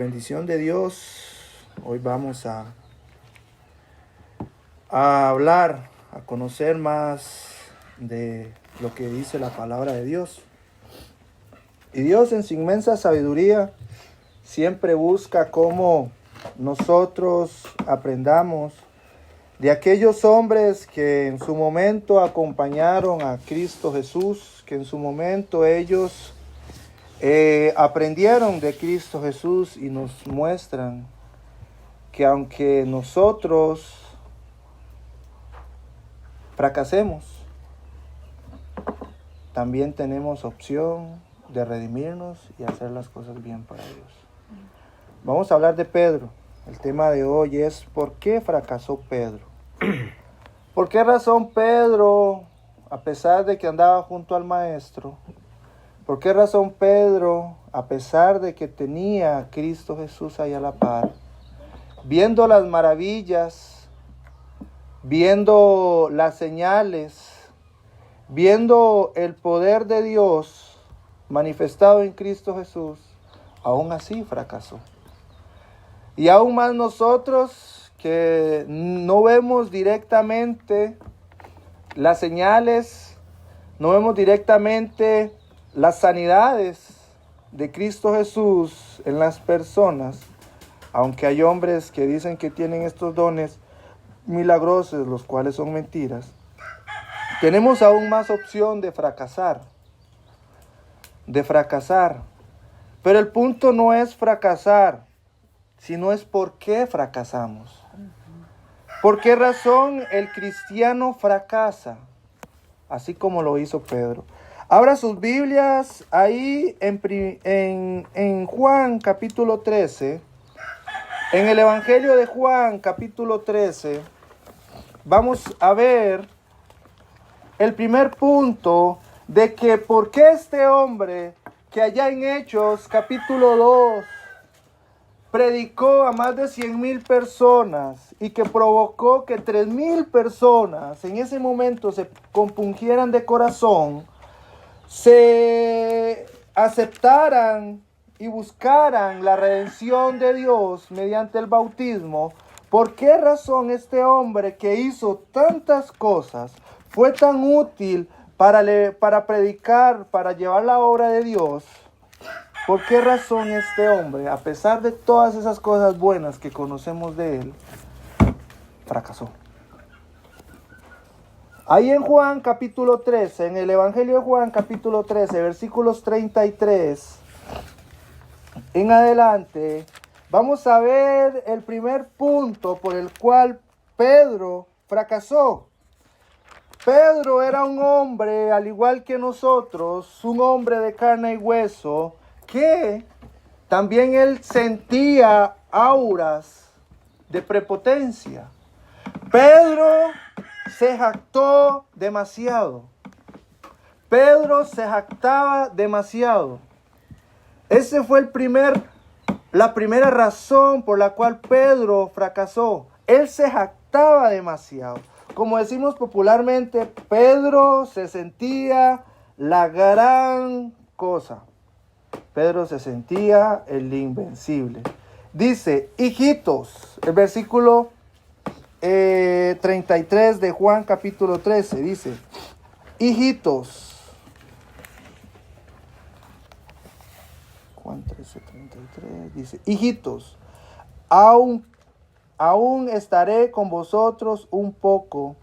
Bendición de Dios, hoy vamos a hablar, a conocer más de lo que dice la palabra de Dios. Y Dios en su inmensa sabiduría siempre busca cómo nosotros aprendamos de aquellos hombres que en su momento acompañaron a Cristo Jesús, que en su momento ellos aprendieron de Cristo Jesús y nos muestran que aunque nosotros fracasemos, también tenemos opción de redimirnos y hacer las cosas bien para Dios. Vamos a hablar de Pedro. El tema de hoy es ¿por qué fracasó Pedro? ¿Por qué razón Pedro, a pesar de que andaba junto al maestro, por qué razón Pedro, a pesar de que tenía a Cristo Jesús ahí a la par, viendo las maravillas, viendo las señales, viendo el poder de Dios manifestado en Cristo Jesús, aún así fracasó? Y aún más nosotros que no vemos directamente las señales, no vemos directamente las sanidades de Cristo Jesús en las personas, aunque hay hombres que dicen que tienen estos dones milagrosos, los cuales son mentiras, tenemos aún más opción de fracasar. Pero el punto no es fracasar, sino es por qué fracasamos. ¿Por qué razón el cristiano fracasa? Así como lo hizo Pedro. Abra sus Biblias ahí en Juan capítulo 13. En el Evangelio de Juan capítulo 13 vamos a ver el primer punto de que por qué este hombre que allá en Hechos capítulo 2 predicó a más de 100,000 personas y que provocó que 3,000 personas en ese momento se compungieran de corazón, se aceptaran y buscaran la redención de Dios mediante el bautismo. ¿Por qué razón este hombre que hizo tantas cosas fue tan útil para predicar, para llevar la obra de Dios? ¿Por qué razón este hombre, a pesar de todas esas cosas buenas que conocemos de él, fracasó? Ahí en Juan capítulo 13, en el Evangelio de Juan capítulo 13, versículos 33 en adelante, vamos a ver el primer punto por el cual Pedro fracasó. Pedro era un hombre, al igual que nosotros, un hombre de carne y hueso, que también él sentía auras de prepotencia. Pedro se jactó demasiado. Pedro se jactaba demasiado. Esa fue la primera razón por la cual Pedro fracasó. Él se jactaba demasiado. Como decimos popularmente, Pedro se sentía la gran cosa. Pedro se sentía el invencible. Dice, hijitos, el versículo 33 de Juan capítulo 13, dice, hijitos. Juan 13:33 dice, hijitos, aún estaré con vosotros un poco.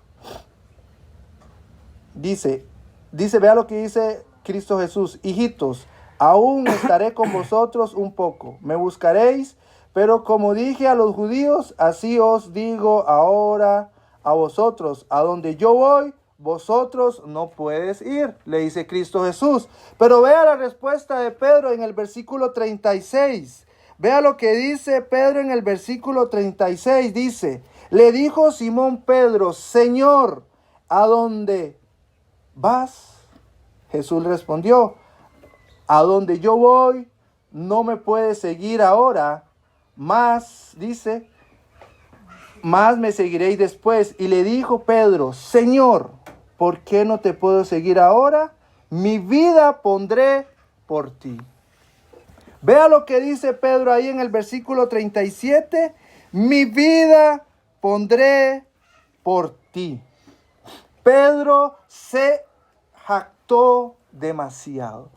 Dice, vea lo que dice Cristo Jesús, hijitos, aún estaré con vosotros un poco. Me buscaréis, pero como dije a los judíos, así os digo ahora a vosotros, a donde yo voy, vosotros no puedes ir, le dice Cristo Jesús. Pero vea la respuesta de Pedro en el versículo 36. Vea lo que dice Pedro en el versículo 36. Dice, le dijo Simón Pedro, Señor, ¿a dónde vas? Jesús respondió, a donde yo voy, no me puedes seguir ahora, más, dice, más me seguiréis después. Y le dijo Pedro, Señor, ¿por qué no te puedo seguir ahora? Mi vida pondré por ti. Vea lo que dice Pedro ahí en el versículo 37. Mi vida pondré por ti. Pedro se jactó demasiado.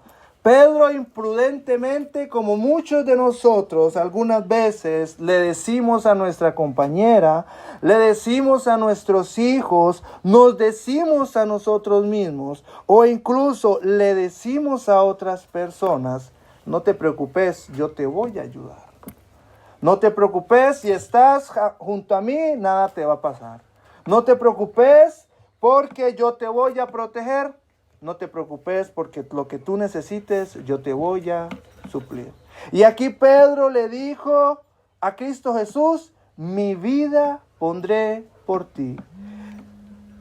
Pedro imprudentemente, como muchos de nosotros, algunas veces le decimos a nuestra compañera, le decimos a nuestros hijos, nos decimos a nosotros mismos, o incluso le decimos a otras personas: no te preocupes, yo te voy a ayudar. No te preocupes, si estás junto a mí, nada te va a pasar. No te preocupes porque yo te voy a proteger. No te preocupes porque lo que tú necesites, yo te voy a suplir. Y aquí Pedro le dijo a Cristo Jesús: mi vida pondré por ti.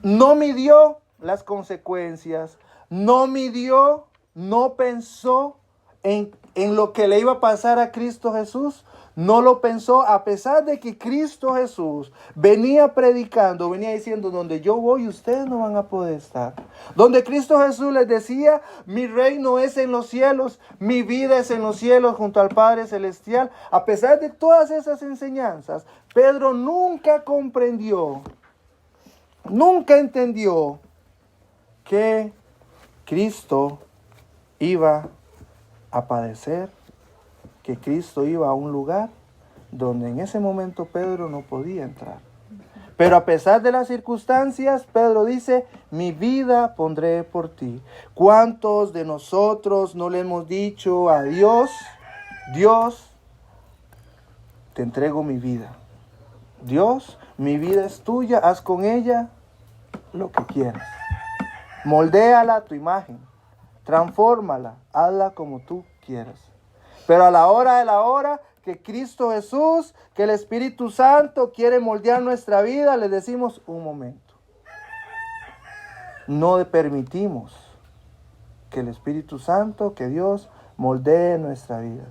No midió las consecuencias, no midió, no pensó en lo que le iba a pasar a Cristo Jesús. No lo pensó, a pesar de que Cristo Jesús venía predicando, venía diciendo: donde yo voy, ustedes no van a poder estar. Donde Cristo Jesús les decía: mi reino es en los cielos, mi vida es en los cielos junto al Padre Celestial. A pesar de todas esas enseñanzas, Pedro nunca comprendió, nunca entendió que Cristo iba a padecer, que Cristo iba a un lugar donde en ese momento Pedro no podía entrar. Pero a pesar de las circunstancias, Pedro dice: mi vida pondré por ti. ¿Cuántos de nosotros no le hemos dicho a Dios: Dios, te entrego mi vida? Dios, mi vida es tuya, haz con ella lo que quieras. Moldéala a tu imagen, transfórmala, hazla como tú quieras. Pero a la hora de la hora que Cristo Jesús, que el Espíritu Santo quiere moldear nuestra vida, le decimos: un momento. No permitimos que el Espíritu Santo, que Dios moldee nuestra vida.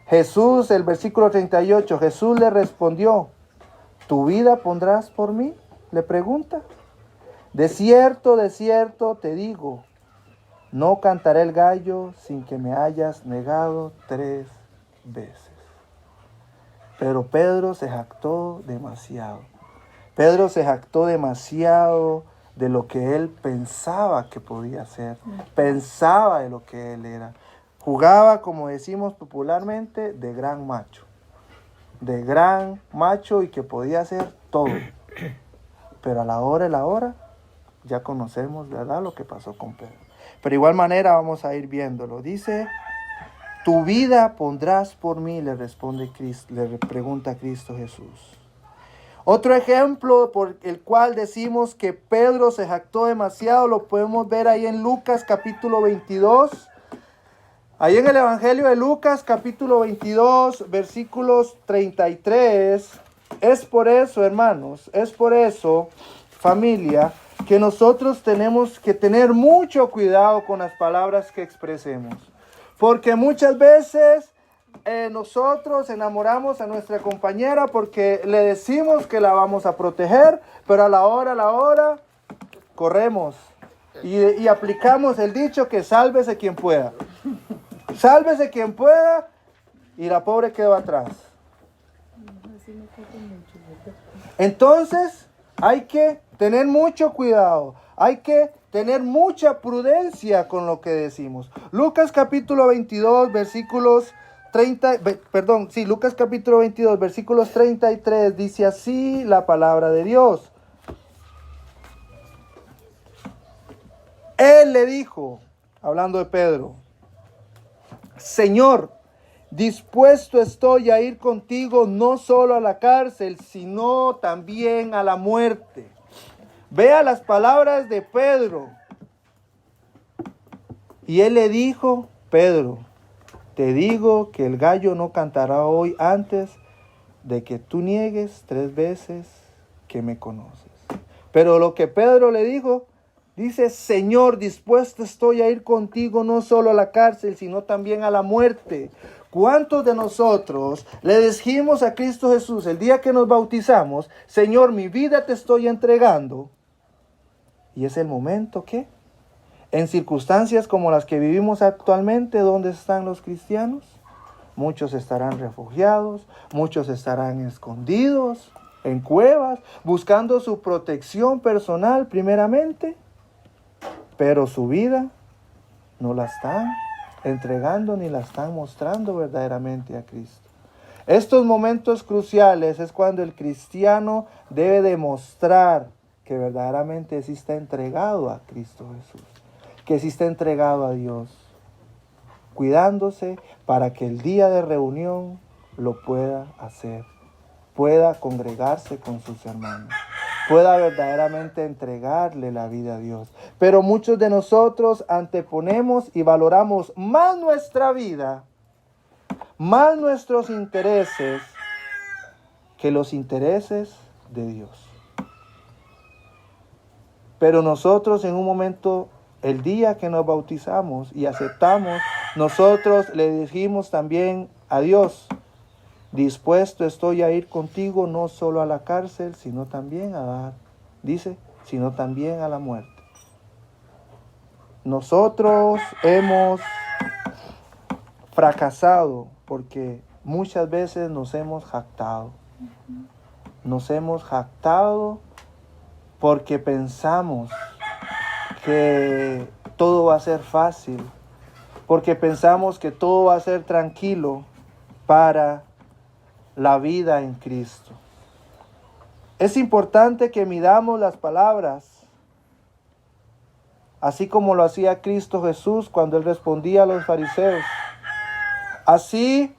Jesús, el versículo 38, Jesús le respondió: ¿tu vida pondrás por mí?, le pregunta. De cierto te digo, no cantaré el gallo sin que me hayas negado 3 veces. Pero Pedro se jactó demasiado. Pedro se jactó demasiado de lo que él pensaba que podía hacer. Pensaba de lo que él era. Jugaba, como decimos popularmente, de gran macho. De gran macho y que podía hacer todo. Pero a la hora, ya conocemos, ¿verdad?, lo que pasó con Pedro. Pero de igual manera vamos a ir viéndolo. Dice: tu vida pondrás por mí, le responde Cristo, le pregunta Cristo Jesús. Otro ejemplo por el cual decimos que Pedro se jactó demasiado, lo podemos ver ahí en Lucas capítulo 22. Ahí en el Evangelio de Lucas capítulo 22, versículos 33. Es por eso, hermanos, es por eso, familia, que nosotros tenemos que tener mucho cuidado con las palabras que expresemos. Porque muchas veces nosotros enamoramos a nuestra compañera porque le decimos que la vamos a proteger, pero a la hora, corremos y aplicamos el dicho que sálvese quien pueda. Sálvese quien pueda, y la pobre quedó atrás. Entonces, hay que tener mucho cuidado, hay que tener mucha prudencia con lo que decimos. Lucas capítulo 22, versículos 30, Lucas capítulo 22, versículos 33, dice así la palabra de Dios. Él le dijo, hablando de Pedro: Señor, dispuesto estoy a ir contigo no solo a la cárcel, sino también a la muerte. Vea las palabras de Pedro. Y él le dijo: Pedro, te digo que el gallo no cantará hoy antes de que tú niegues 3 veces que me conoces. Pero lo que Pedro le dijo, dice: Señor, dispuesto estoy a ir contigo no solo a la cárcel, sino también a la muerte. ¿Cuántos de nosotros le dijimos a Cristo Jesús el día que nos bautizamos: Señor, mi vida te estoy entregando? Y es el momento, ¿qué? En circunstancias como las que vivimos actualmente, ¿dónde están los cristianos? Muchos estarán refugiados, muchos estarán escondidos en cuevas, buscando su protección personal primeramente, pero su vida no la están entregando ni la están mostrando verdaderamente a Cristo. Estos momentos cruciales es cuando el cristiano debe demostrar que verdaderamente sí está entregado a Cristo Jesús, que sí está entregado a Dios, cuidándose para que el día de reunión lo pueda hacer, pueda congregarse con sus hermanos, pueda verdaderamente entregarle la vida a Dios. Pero muchos de nosotros anteponemos y valoramos más nuestra vida, más nuestros intereses, que los intereses de Dios. Pero nosotros en un momento, el día que nos bautizamos y aceptamos, nosotros le dijimos también a Dios: dispuesto estoy a ir contigo no solo a la cárcel, sino también sino también a la muerte. Nosotros hemos fracasado porque muchas veces nos hemos jactado. Nos hemos jactado porque pensamos que todo va a ser fácil, porque pensamos que todo va a ser tranquilo para la vida en Cristo. Es importante que midamos las palabras, así como lo hacía Cristo Jesús cuando Él respondía a los fariseos. Así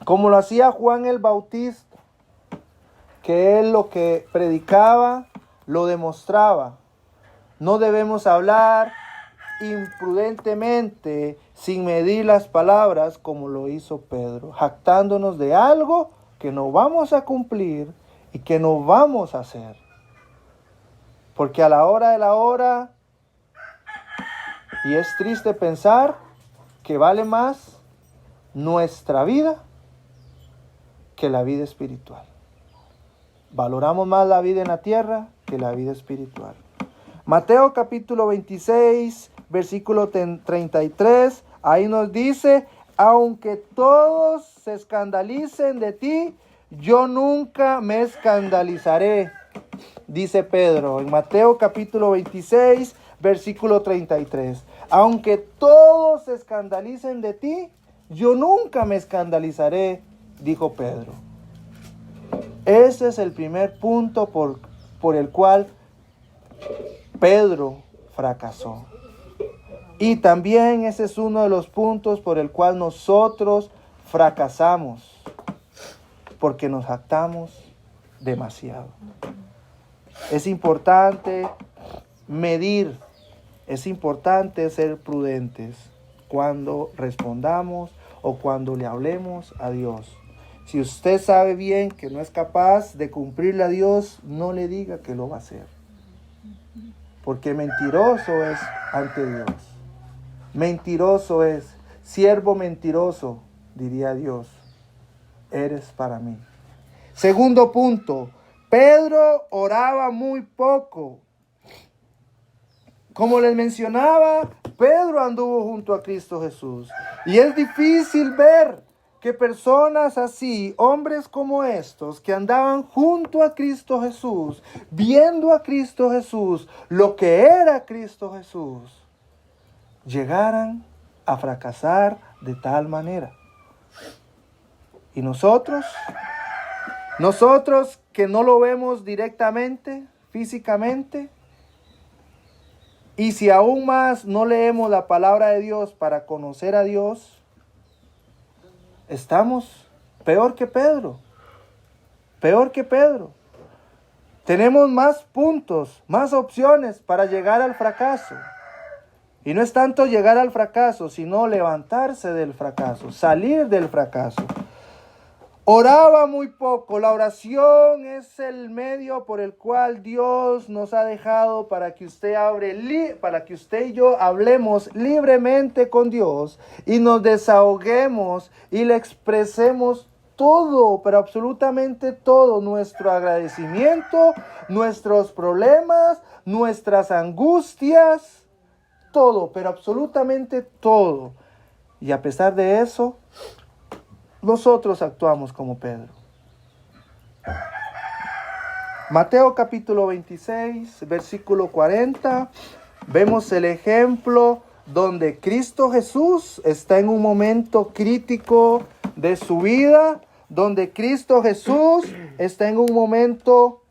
como lo hacía Juan el Bautista, que él lo que predicaba lo demostraba. No debemos hablar imprudentemente, sin medir las palabras, como lo hizo Pedro, jactándonos de algo que no vamos a cumplir y que no vamos a hacer. Porque a la hora de la hora, y es triste pensar que vale más nuestra vida que la vida espiritual. Valoramos más la vida en la tierra que la vida espiritual. Mateo capítulo 26, versículo 33, ahí nos dice: aunque todos se escandalicen de ti, yo nunca me escandalizaré, dice Pedro en Mateo capítulo 26, versículo 33. Aunque todos se escandalicen de ti, yo nunca me escandalizaré, dijo Pedro. Ese es el primer punto por el cual Pedro fracasó. Y también ese es uno de los puntos por el cual nosotros fracasamos, porque nos jactamos demasiado. Es importante medir, es importante ser prudentes cuando respondamos o cuando le hablemos a Dios. Si usted sabe bien que no es capaz de cumplirle a Dios, no le diga que lo va a hacer. Porque mentiroso es ante Dios. Mentiroso es, siervo mentiroso, diría Dios, eres para mí. Segundo punto, Pedro oraba muy poco. Como les mencionaba, Pedro anduvo junto a Cristo Jesús. Y es difícil ver que personas así, hombres como estos, que andaban junto a Cristo Jesús, viendo a Cristo Jesús, lo que era Cristo Jesús, llegaran a fracasar de tal manera. Y nosotros que no lo vemos directamente, físicamente, y si aún más no leemos la palabra de Dios para conocer a Dios, estamos peor que Pedro. Peor que Pedro. Tenemos más puntos, más opciones para llegar al fracaso. Y no es tanto llegar al fracaso, sino levantarse del fracaso, salir del fracaso. Oraba muy poco. La oración es el medio por el cual Dios nos ha dejado para que usted y yo hablemos libremente con Dios y nos desahoguemos y le expresemos todo, pero absolutamente todo, nuestro agradecimiento, nuestros problemas, nuestras angustias, todo, pero absolutamente todo. Y a pesar de eso, nosotros actuamos como Pedro. Mateo capítulo 26, versículo 40, vemos el ejemplo donde Cristo Jesús está en un momento crítico de su vida, donde Cristo Jesús está en un momento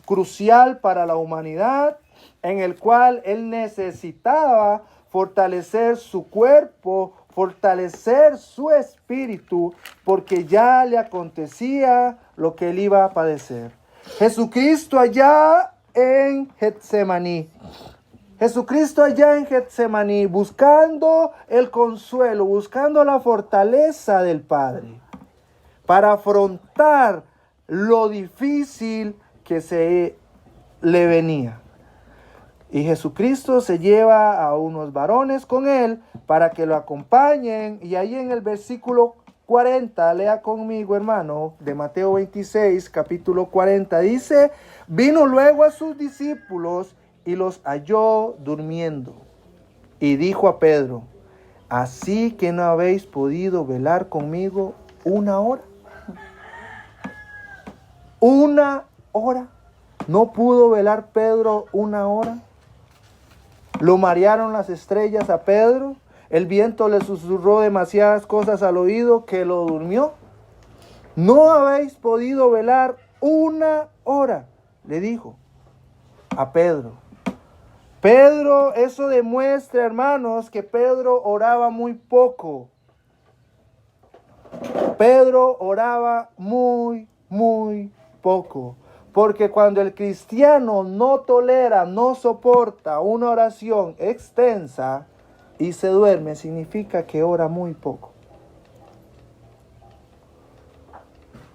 crucial para la humanidad, en el cual Él necesitaba fortalecer su cuerpo, fortalecer su espíritu, porque ya le acontecía lo que Él iba a padecer. Jesucristo allá en Getsemaní. Jesucristo allá en Getsemaní, buscando el consuelo, buscando la fortaleza del Padre, para afrontar lo difícil que se le venía. Y Jesucristo se lleva a unos varones con él para que lo acompañen. Y ahí en el versículo 40, lea conmigo, hermano, de Mateo 26, capítulo 40, dice: vino luego a sus discípulos y los halló durmiendo. Y dijo a Pedro: ¿así que no habéis podido velar conmigo una hora? ¿Una hora? ¿No pudo velar Pedro una hora? Lo marearon las estrellas a Pedro. El viento le susurró demasiadas cosas al oído que lo durmió. ¿No habéis podido velar una hora?, le dijo a Pedro. Pedro, eso demuestra, hermanos, que Pedro oraba muy poco. Pedro oraba muy poco. Porque cuando el cristiano no tolera, no soporta una oración extensa y se duerme, significa que ora muy poco.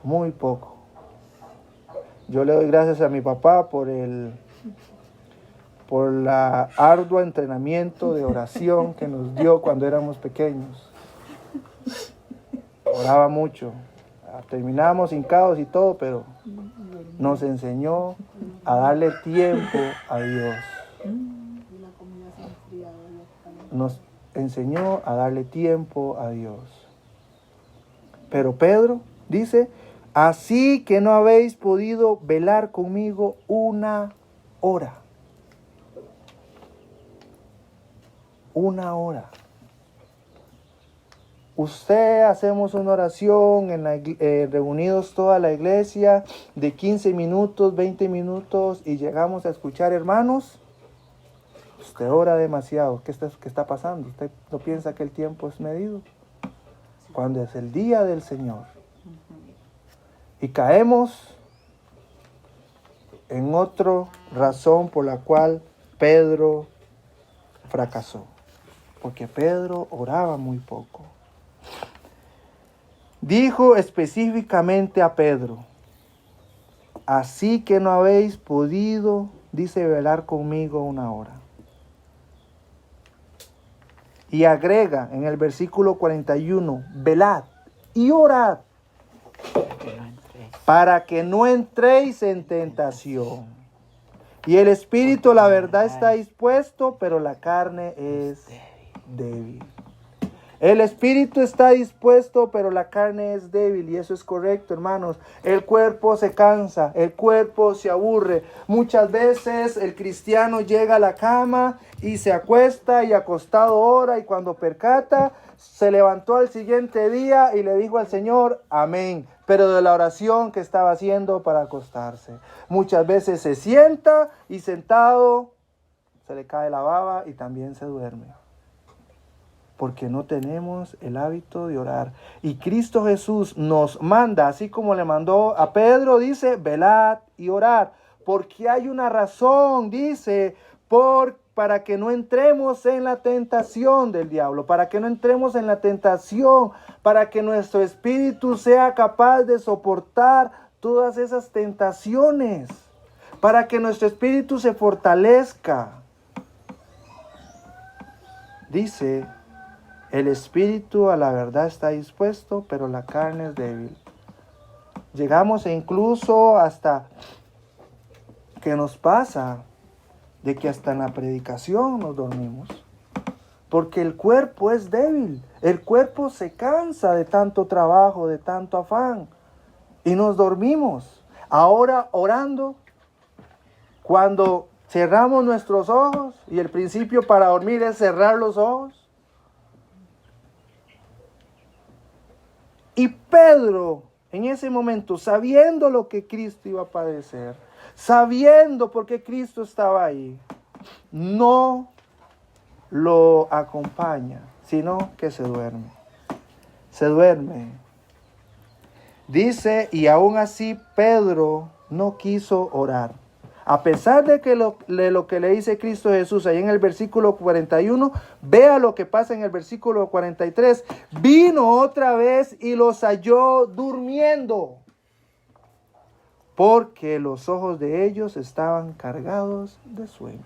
Muy poco. Yo le doy gracias a mi papá por la ardua entrenamiento de oración que nos dio cuando éramos pequeños. Oraba mucho. Terminábamos hincados y todo, pero nos enseñó a darle tiempo a Dios. Nos enseñó a darle tiempo a Dios. Pero Pedro dice: así que no habéis podido velar conmigo una hora. Una hora. Usted hacemos una oración reunidos toda la iglesia de 15 minutos, 20 minutos y llegamos a escuchar, hermanos. Usted ora demasiado. ¿Qué está pasando? ¿Usted no piensa que el tiempo es medido? Cuando es el día del Señor. Y caemos en otra razón por la cual Pedro fracasó. Porque Pedro oraba muy poco. Dijo específicamente a Pedro: así que no habéis podido, dice, velar conmigo una hora. Y agrega en el versículo 41, velad y orad para que no entréis en tentación. Y el espíritu, la verdad, está dispuesto, pero la carne es débil. El espíritu está dispuesto, pero la carne es débil. Y eso es correcto, hermanos. El cuerpo se cansa, el cuerpo se aburre. Muchas veces el cristiano llega a la cama y se acuesta y acostado ora, y cuando percata, se levantó al siguiente día y le dijo al Señor: amén. Pero de la oración que estaba haciendo para acostarse. Muchas veces se sienta y sentado se le cae la baba y también se duerme. Porque no tenemos el hábito de orar. Y Cristo Jesús nos manda, así como le mandó a Pedro, dice: velad y orad. Porque hay una razón, dice, para que no entremos en la tentación del diablo, para que no entremos en la tentación, para que nuestro espíritu sea capaz de soportar todas esas tentaciones, para que nuestro espíritu se fortalezca. Dice: el espíritu a la verdad está dispuesto, pero la carne es débil. Llegamos incluso hasta que nos pasa de que hasta en la predicación nos dormimos. Porque el cuerpo es débil, el cuerpo se cansa de tanto trabajo, de tanto afán, y nos dormimos. Ahora orando, cuando cerramos nuestros ojos, y el principio para dormir es cerrar los ojos. Y Pedro, en ese momento, sabiendo lo que Cristo iba a padecer, sabiendo por qué Cristo estaba ahí, no lo acompaña, sino que se duerme. Se duerme. Dice, y aún así Pedro no quiso orar. A pesar de que lo que le dice Cristo Jesús ahí en el versículo 41, vea lo que pasa en el versículo 43. Vino otra vez y los halló durmiendo, porque los ojos de ellos estaban cargados de sueño.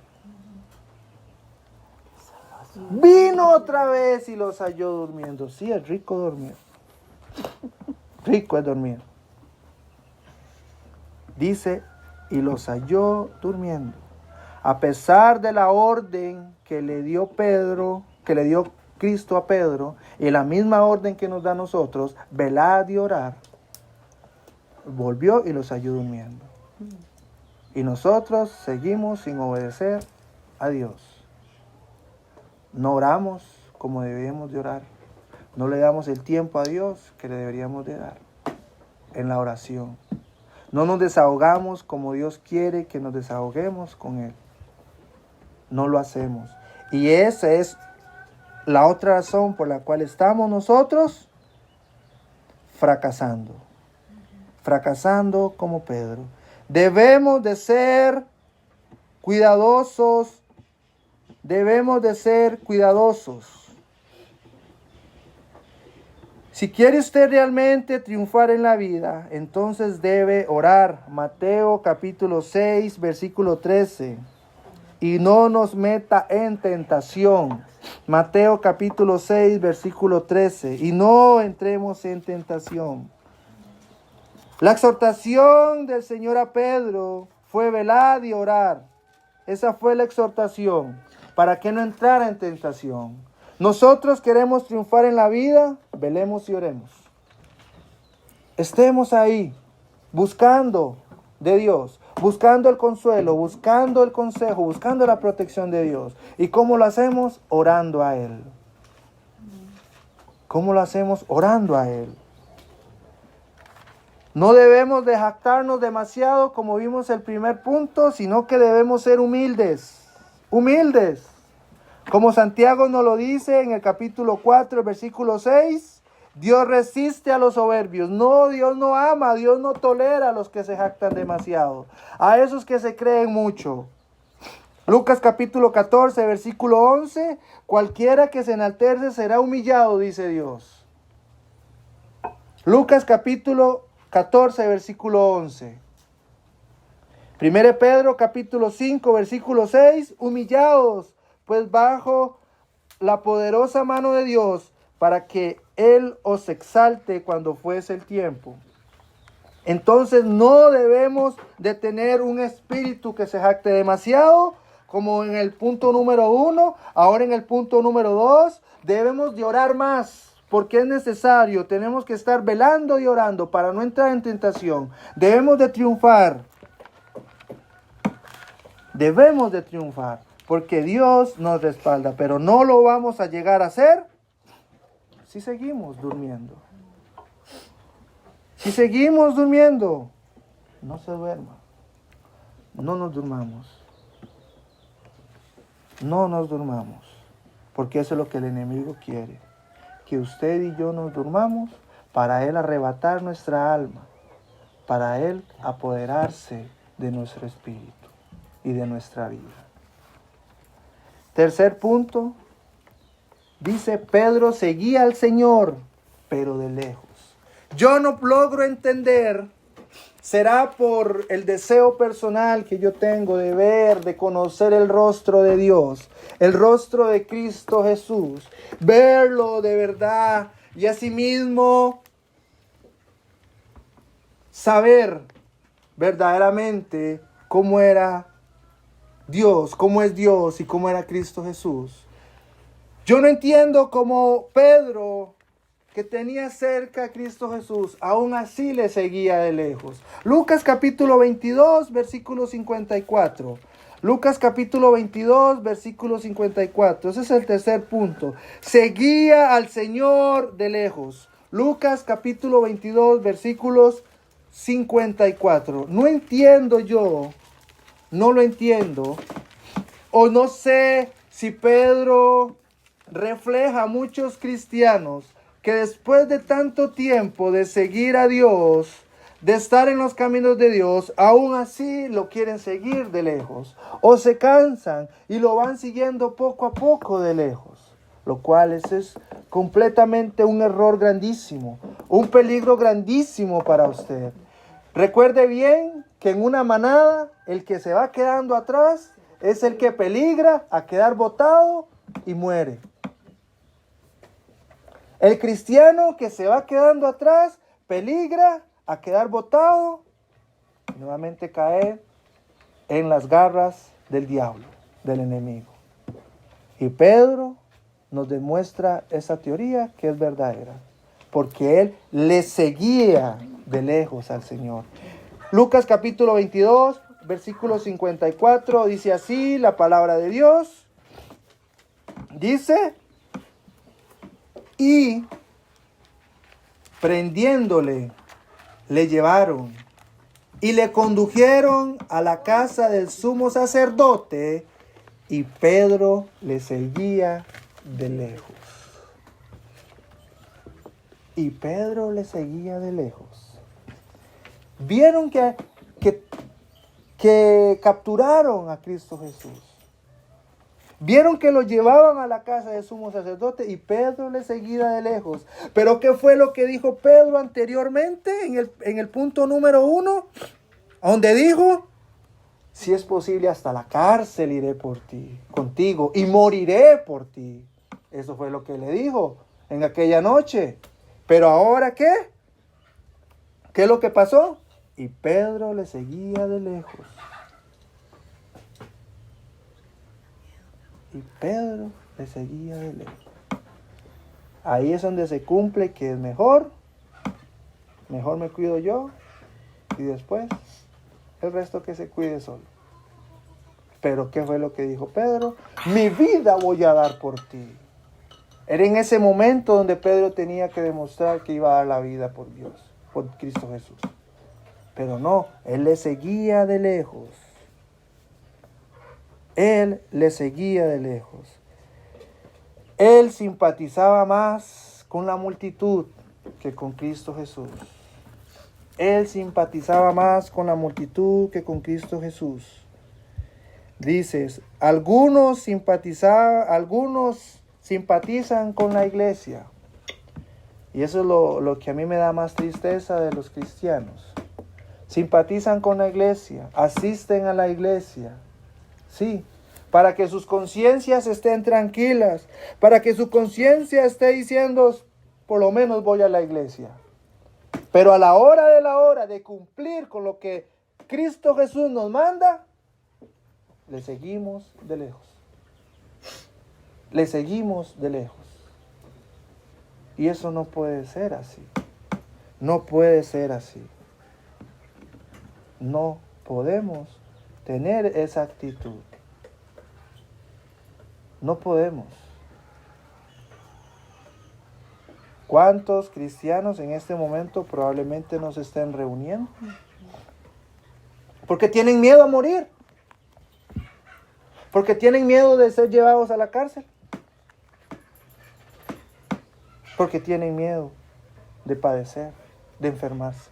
Vino otra vez y los halló durmiendo. Sí, es rico dormir. Rico es dormir. Dice, y los halló durmiendo. A pesar de la orden que le dio Pedro, que le dio Cristo a Pedro, y la misma orden que nos da a nosotros, velad y orar, volvió y los halló durmiendo. Y nosotros seguimos sin obedecer a Dios. No oramos como deberíamos de orar. No le damos el tiempo a Dios que le deberíamos de dar en la oración. No nos desahogamos como Dios quiere que nos desahoguemos con Él. No lo hacemos. Y esa es la otra razón por la cual estamos nosotros fracasando. Fracasando como Pedro. Debemos de ser cuidadosos. Debemos de ser cuidadosos. Si quiere usted realmente triunfar en la vida, entonces debe orar. Mateo capítulo 6, versículo 13. Y no nos meta en tentación. Mateo capítulo 6, versículo 13. Y no entremos en tentación. La exhortación del Señor a Pedro fue velad y orar. Esa fue la exhortación, para que no entrara en tentación. Nosotros queremos triunfar en la vida, velemos y oremos. Estemos ahí, buscando de Dios, buscando el consuelo, buscando el consejo, buscando la protección de Dios. ¿Y cómo lo hacemos? Orando a Él. ¿Cómo lo hacemos? Orando a Él. No debemos de jactarnos demasiado, como vimos el primer punto, sino que debemos ser humildes. Humildes. Como Santiago nos lo dice en el capítulo 4, el versículo 6, Dios resiste a los soberbios. No, Dios no ama, Dios no tolera a los que se jactan demasiado, a esos que se creen mucho. Lucas capítulo 14, versículo 11, cualquiera que se enaltece será humillado, dice Dios. Lucas capítulo 14, versículo 11. 1 Pedro capítulo 5, versículo 6, humillaos pues bajo la poderosa mano de Dios, para que Él os exalte cuando fuese el tiempo. Entonces no debemos de tener un espíritu que se jacte demasiado, como en el punto número 1, ahora en el punto número 2, debemos de orar más, porque es necesario, tenemos que estar velando y orando para no entrar en tentación. Debemos de triunfar, porque Dios nos respalda, pero no lo vamos a llegar a hacer si seguimos durmiendo. Si seguimos durmiendo, no se duerma. No nos durmamos. No nos durmamos, porque eso es lo que el enemigo quiere. Que usted y yo nos durmamos para él arrebatar nuestra alma, para él apoderarse de nuestro espíritu y de nuestra vida. Tercer punto, dice Pedro seguía al Señor, pero de lejos. Yo no logro entender, será por el deseo personal que yo tengo de ver, de conocer el rostro de Dios, el rostro de Cristo Jesús, verlo de verdad y asimismo saber verdaderamente cómo era Dios, cómo es Dios y cómo era Cristo Jesús. Yo no entiendo cómo Pedro, que tenía cerca a Cristo Jesús, aún así le seguía de lejos. Lucas capítulo 22, versículo 54. Lucas capítulo 22, versículo 54. Ese es el tercer punto. Seguía al Señor de lejos. Lucas capítulo 22, versículos 54. No entiendo yo, no lo entiendo, o no sé si Pedro refleja a muchos cristianos que después de tanto tiempo de seguir a Dios, de estar en los caminos de Dios, aún así lo quieren seguir de lejos, o se cansan y lo van siguiendo poco a poco de lejos, lo cual es completamente un error grandísimo, un peligro grandísimo para usted. Recuerde bien que en una manada el que se va quedando atrás es el que peligra a quedar botado y muere. El cristiano que se va quedando atrás peligra a quedar botado y nuevamente caer en las garras del diablo, del enemigo. Y Pedro nos demuestra esa teoría que es verdadera, porque él le seguía de lejos al Señor. Lucas capítulo 22, versículo 54, dice así la palabra de Dios. Dice: y prendiéndole, le llevaron y le condujeron a la casa del sumo sacerdote, y Pedro le seguía de lejos. Y Pedro le seguía de lejos. Vieron que capturaron a Cristo Jesús. Vieron que lo llevaban a la casa del sumo sacerdote y Pedro le seguía de lejos. Pero ¿qué fue lo que dijo Pedro anteriormente en el punto número 1? Donde dijo: si es posible hasta la cárcel iré por ti, contigo, y moriré por ti. Eso fue lo que le dijo en aquella noche. Pero ahora ¿qué? ¿Qué es lo que pasó? Y Pedro le seguía de lejos. Y Pedro le seguía de lejos. Ahí es donde se cumple que es mejor me cuido yo, y después el resto que se cuide solo. Pero ¿qué fue lo que dijo Pedro? Mi vida voy a dar por ti. Era en ese momento donde Pedro tenía que demostrar que iba a dar la vida por Dios, por Cristo Jesús. Pero no, él le seguía de lejos. Él le seguía de lejos. Él simpatizaba más con la multitud que con Cristo Jesús. Él simpatizaba más con la multitud que con Cristo Jesús. Dices, algunos simpatizan con la iglesia. Y eso es lo que a mí me da más tristeza de los cristianos. Simpatizan con la iglesia, asisten a la iglesia. Sí, para que sus conciencias estén tranquilas, para que su conciencia esté diciendo, por lo menos voy a la iglesia. Pero a la hora de cumplir con lo que Cristo Jesús nos manda, le seguimos de lejos. Le seguimos de lejos. Y eso no puede ser así. No puede ser así. No podemos tener esa actitud. No podemos. ¿Cuántos cristianos en este momento probablemente no se estén reuniendo? Porque tienen miedo a morir. Porque tienen miedo de ser llevados a la cárcel. Porque tienen miedo de padecer, de enfermarse.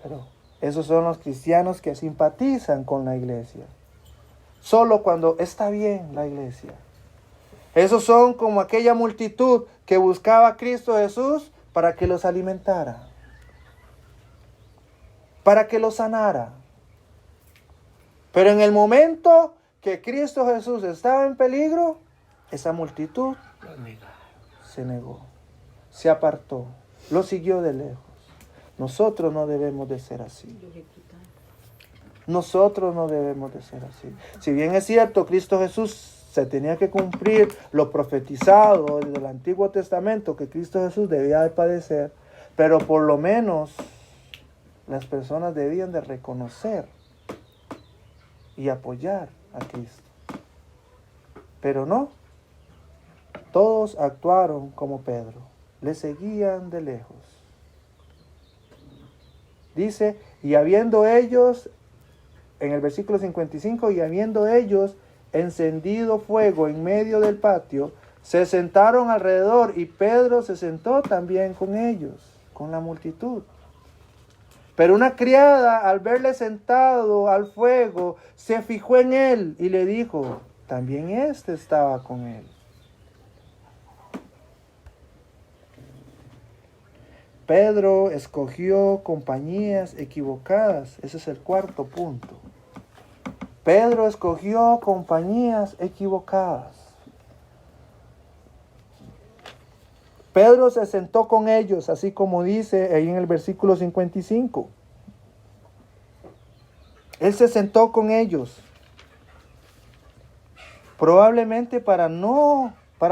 Pero esos son los cristianos que simpatizan con la iglesia. Solo cuando está bien la iglesia. Esos son como aquella multitud que buscaba a Cristo Jesús para que los alimentara, para que los sanara. Pero en el momento que Cristo Jesús estaba en peligro, esa multitud se negó, se apartó, lo siguió de lejos. Nosotros no debemos de ser así. Nosotros no debemos de ser así. Si bien es cierto, Cristo Jesús se tenía que cumplir lo profetizado desde el Antiguo Testamento, que Cristo Jesús debía de padecer, pero por lo menos las personas debían de reconocer y apoyar a Cristo. Pero no, todos actuaron como Pedro, le seguían de lejos. Dice, y habiendo ellos, en el versículo 55, y habiendo ellos encendido fuego en medio del patio, se sentaron alrededor y Pedro se sentó también con ellos, con la multitud. Pero una criada, al verle sentado al fuego, se fijó en él y le dijo, también éste estaba con él. Pedro escogió compañías equivocadas. Ese es el cuarto punto. Pedro escogió compañías equivocadas. Pedro se sentó con ellos, así como dice ahí en el versículo 55. Él se sentó con ellos. Probablemente para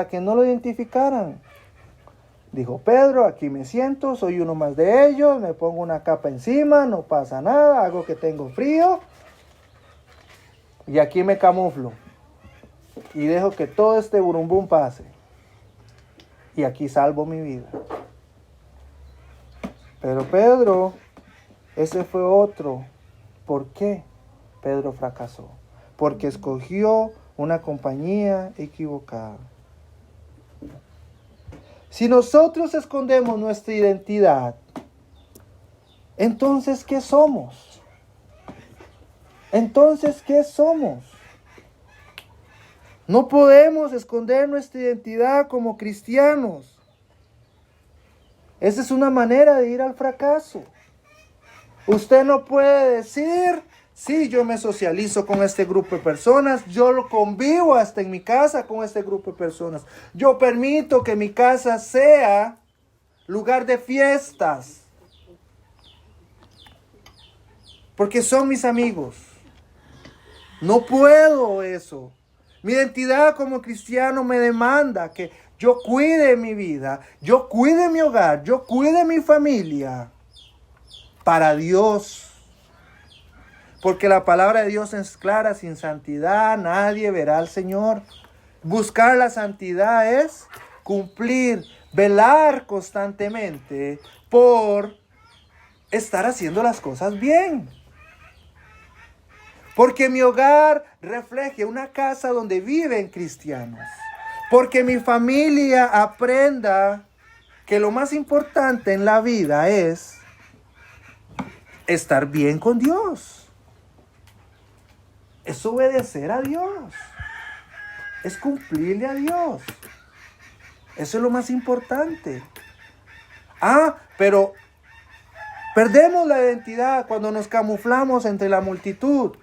que no lo identificaran. Dijo Pedro, aquí me siento, soy uno más de ellos, me pongo una capa encima, no pasa nada, hago que tengo frío. Y aquí me camuflo. Y dejo que todo este burumbum pase. Y aquí salvo mi vida. Pero Pedro, ese fue otro. ¿Por qué Pedro fracasó? Porque escogió una compañía equivocada. Si nosotros escondemos nuestra identidad, entonces, ¿qué somos? Entonces, ¿qué somos? No podemos esconder nuestra identidad como cristianos. Esa es una manera de ir al fracaso. Usted no puede decir, sí, yo me socializo con este grupo de personas, yo lo convivo hasta en mi casa con este grupo de personas. Yo permito que mi casa sea lugar de fiestas, porque son mis amigos. No puedo eso. Mi identidad como cristiano me demanda que yo cuide mi vida, yo cuide mi hogar, yo cuide mi familia para Dios. Porque la palabra de Dios es clara, sin santidad nadie verá al Señor. Buscar la santidad es cumplir, velar constantemente por estar haciendo las cosas bien. Porque mi hogar refleje una casa donde viven cristianos. Porque mi familia aprenda que lo más importante en la vida es estar bien con Dios. Es obedecer a Dios. Es cumplirle a Dios. Eso es lo más importante. Pero perdemos la identidad cuando nos camuflamos entre la multitud.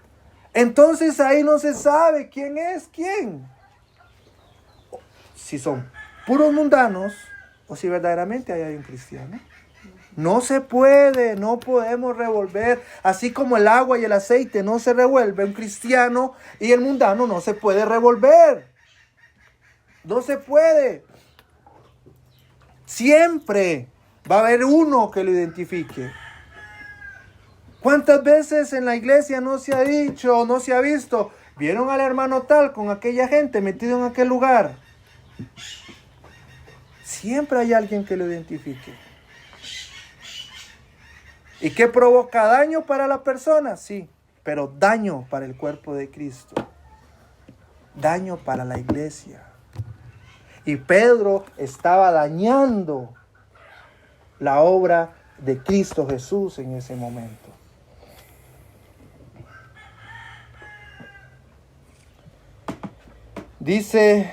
Entonces ahí no se sabe quién es quién. Si son puros mundanos o si verdaderamente hay un cristiano. No se puede, no podemos revolver. Así como el agua y el aceite no se revuelve, un cristiano y el mundano no se puede revolver. No se puede. Siempre va a haber uno que lo identifique. ¿Cuántas veces en la iglesia no se ha dicho, no se ha visto, vieron al hermano tal con aquella gente metido en aquel lugar? Siempre hay alguien que lo identifique. ¿Y qué provoca daño para la persona? Sí, pero daño para el cuerpo de Cristo. Daño para la iglesia. Y Pedro estaba dañando la obra de Cristo Jesús en ese momento. Dice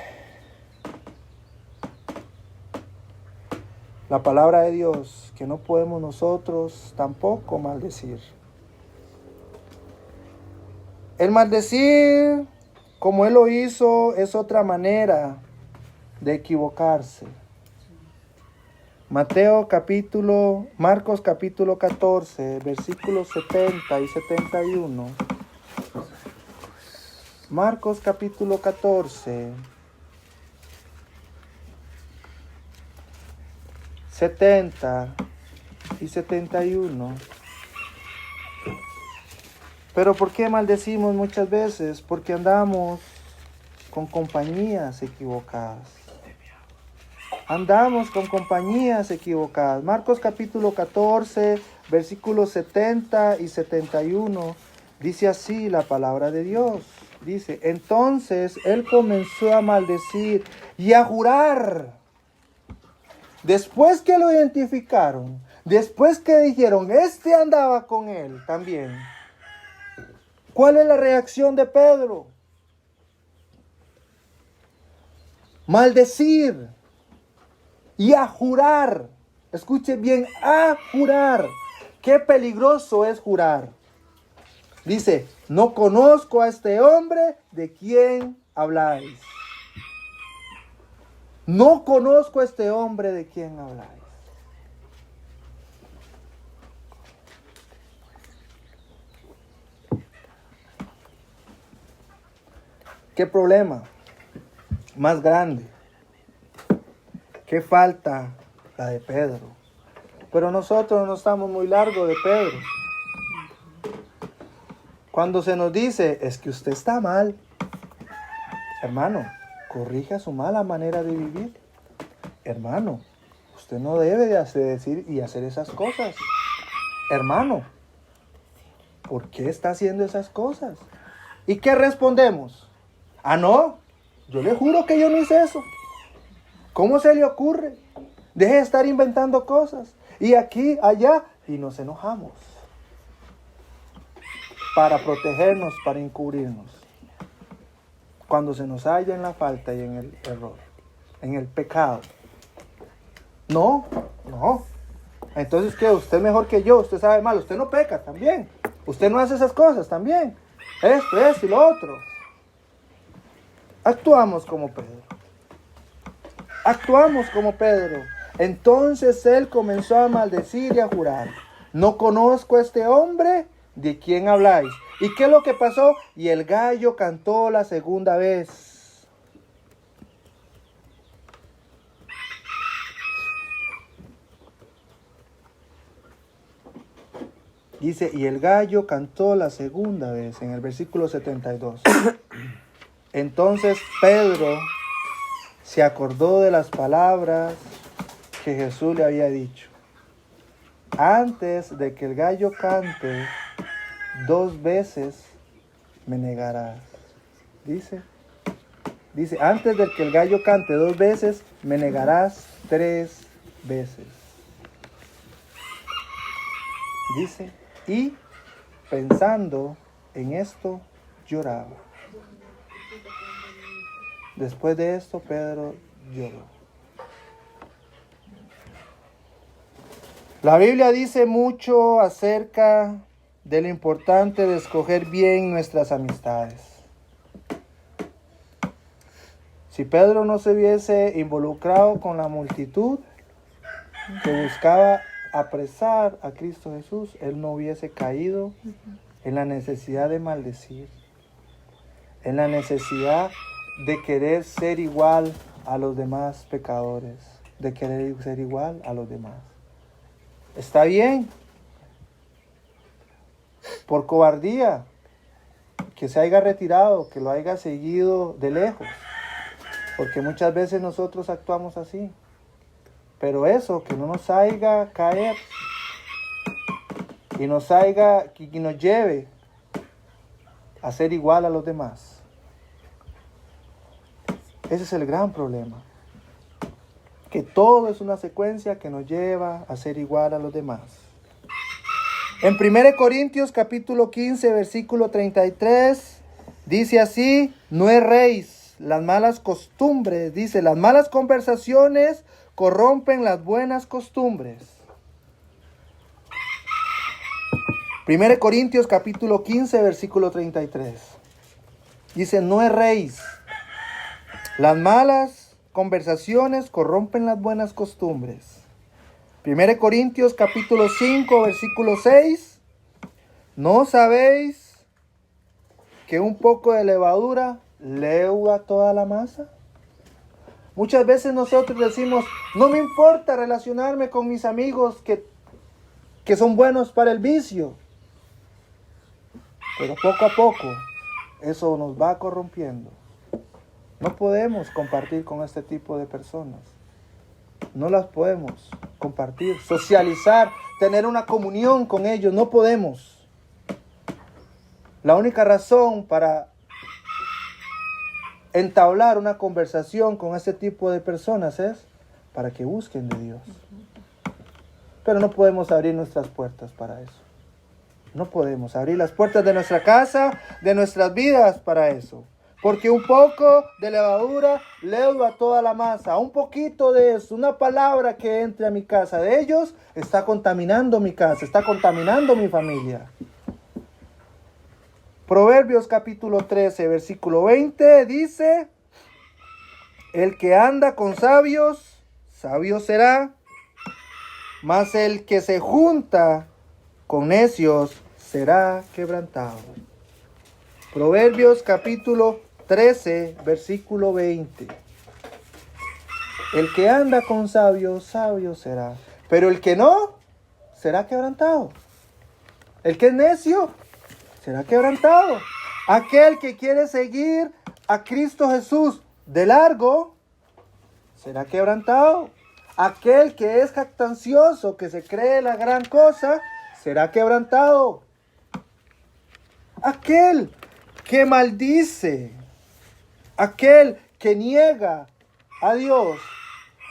la palabra de Dios que no podemos nosotros tampoco maldecir. El maldecir, como él lo hizo, es otra manera de equivocarse. Marcos capítulo 14, versículos 70 y 71. Marcos capítulo 14, 70 y 71. Pero ¿por qué maldecimos muchas veces? Porque andamos con compañías equivocadas. Andamos con compañías equivocadas. Marcos capítulo 14, versículos 70 y 71. Dice así la palabra de Dios. Dice, entonces él comenzó a maldecir y a jurar. Después que lo identificaron, después que dijeron, este andaba con él también. ¿Cuál es la reacción de Pedro? Maldecir y a jurar. Escuche bien, a jurar. Qué peligroso es jurar. Dice, no conozco a este hombre de quien habláis. No conozco a este hombre de quien habláis. ¿Qué problema más grande? ¿Qué falta la de Pedro? Pero nosotros no estamos muy largos de Pedro. Cuando se nos dice, es que usted está mal, hermano, corrija su mala manera de vivir. Hermano, usted no debe de decir y hacer esas cosas. Hermano, ¿por qué está haciendo esas cosas? ¿Y qué respondemos? Ah, no, yo le juro que yo no hice eso. ¿Cómo se le ocurre? Deje de estar inventando cosas. Y aquí, allá, y nos enojamos. Para protegernos, para encubrirnos. Cuando se nos halla en la falta y en el error, en el pecado. No. Entonces, ¿qué? Usted es mejor que yo, usted sabe mal, usted no peca también. Usted no hace esas cosas también. Esto y lo otro. Actuamos como Pedro. Actuamos como Pedro. Entonces él comenzó a maldecir y a jurar. No conozco a este hombre de quien habláis. ¿Y qué es lo que pasó? Y el gallo cantó la segunda vez. Dice, y el gallo cantó la segunda vez en el versículo 72. Entonces Pedro se acordó de las palabras que Jesús le había dicho. Antes de que el gallo cante, 2 veces me negarás. Dice, antes de que el gallo cante 2 veces, me negarás 3 veces. Dice, y pensando en esto, lloraba. Después de esto, Pedro lloró. La Biblia dice mucho acerca de lo importante de escoger bien nuestras amistades. Si Pedro no se hubiese involucrado con la multitud que buscaba apresar a Cristo Jesús, él no hubiese caído en la necesidad de maldecir, en la necesidad de querer ser igual a los demás pecadores, de querer ser igual a los demás. Está bien, por cobardía, que se haya retirado, que lo haya seguido de lejos, porque muchas veces nosotros actuamos así. Pero eso, que no nos haga caer y nos lleve a ser igual a los demás. Ese es el gran problema. Que todo es una secuencia que nos lleva a ser igual a los demás. En 1 Corintios capítulo 15, versículo 33, dice así, no erréis las malas costumbres, dice, las malas conversaciones corrompen las buenas costumbres. 1 Corintios capítulo 15, versículo 33. Dice, no erréis. Las malas conversaciones corrompen las buenas costumbres. 1 Corintios capítulo 5, versículo 6. ¿No sabéis que un poco de levadura leuda toda la masa? Muchas veces nosotros decimos, no me importa relacionarme con mis amigos que son buenos para el vicio. Pero poco a poco eso nos va corrompiendo. No podemos compartir con este tipo de personas. No las podemos compartir, socializar, tener una comunión con ellos. No podemos. La única razón para entablar una conversación con este tipo de personas es para que busquen de Dios. Pero no podemos abrir nuestras puertas para eso. No podemos abrir las puertas de nuestra casa, de nuestras vidas para eso. Porque un poco de levadura leuda toda la masa. Un poquito de eso, una palabra que entre a mi casa de ellos, está contaminando mi casa, está contaminando mi familia. Proverbios capítulo 13, versículo 20 dice: el que anda con sabios, sabio será, mas el que se junta con necios será quebrantado. Proverbios capítulo 13, versículo 20. El que anda con sabios, sabio será, pero el que no, será quebrantado. El que es necio, será quebrantado. Aquel que quiere seguir a Cristo Jesús de largo, será quebrantado. Aquel que es jactancioso, que se cree la gran cosa, será quebrantado. Aquel que maldice, aquel que niega a Dios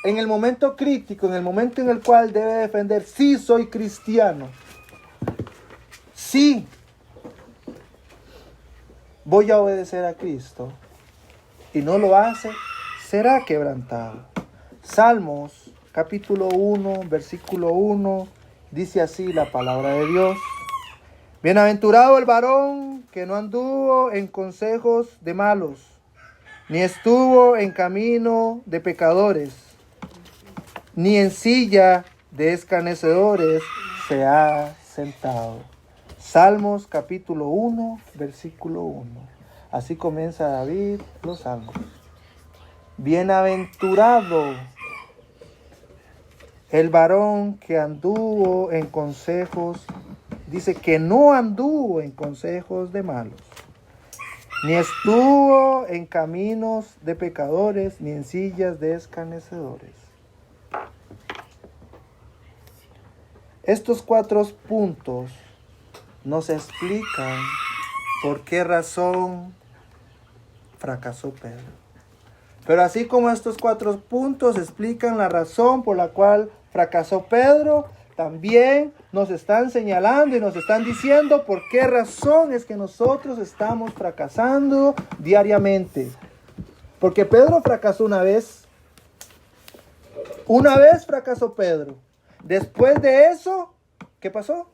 en el momento crítico, en el momento en el cual debe defender, sí soy cristiano, sí voy a obedecer a Cristo, y no lo hace, será quebrantado. Salmos capítulo 1, versículo 1, dice así la palabra de Dios: bienaventurado el varón que no anduvo en consejos de malos, ni estuvo en camino de pecadores, ni en silla de escarnecedores se ha sentado. Salmos capítulo 1, versículo 1. Así comienza David los salmos. Bienaventurado el varón que anduvo en consejos, dice que no anduvo en consejos de malos, ni estuvo en caminos de pecadores, ni en sillas de escarnecedores. Estos 4 puntos nos explican por qué razón fracasó Pedro. Pero así como estos 4 puntos explican la razón por la cual fracasó Pedro, también nos están señalando y nos están diciendo por qué razón es que nosotros estamos fracasando diariamente. Porque Pedro fracasó una vez. Una vez fracasó Pedro. Después de eso, ¿qué pasó?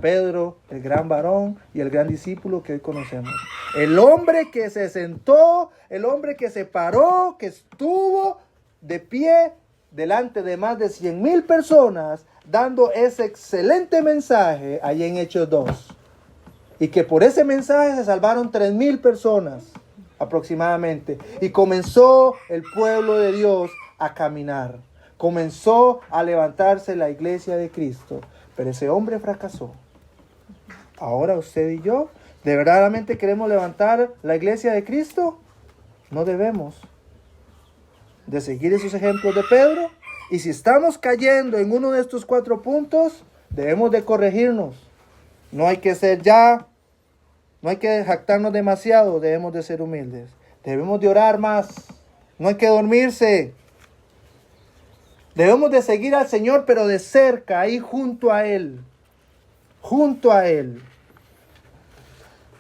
Pedro, el gran varón y el gran discípulo que hoy conocemos. El hombre que se sentó, el hombre que se paró, que estuvo de pie delante de más de 100,000 personas, dando ese excelente mensaje ahí en Hechos 2. Y que por ese mensaje se salvaron 3,000 personas aproximadamente. Y comenzó el pueblo de Dios a caminar. Comenzó a levantarse la iglesia de Cristo. Pero ese hombre fracasó. Ahora usted y yo, ¿de verdaderamente queremos levantar la iglesia de Cristo? No debemos de seguir esos ejemplos de Pedro. Y si estamos cayendo en uno de estos 4 puntos, debemos de corregirnos. No hay que ser no hay que jactarnos demasiado, debemos de ser humildes. Debemos de orar más, no hay que dormirse. Debemos de seguir al Señor, pero de cerca, ahí junto a Él. Junto a Él.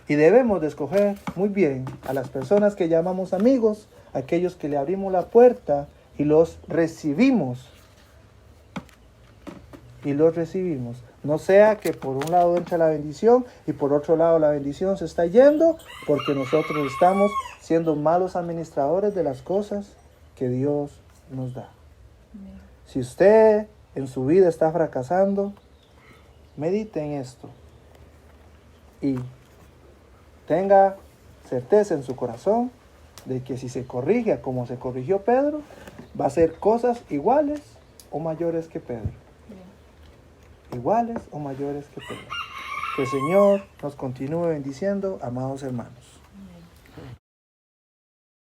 Y debemos de escoger muy bien a las personas que llamamos amigos, aquellos que le abrimos la puerta y los recibimos. No sea que por un lado entra la bendición y por otro lado la bendición se está yendo, porque nosotros estamos siendo malos administradores de las cosas que Dios nos da. Si usted en su vida está fracasando, medite en esto y tenga certeza en su corazón de que si se corrige como se corrigió Pedro, va a hacer cosas iguales o mayores que Pedro. Iguales o mayores que Pedro. Que el Señor nos continúe bendiciendo, amados hermanos.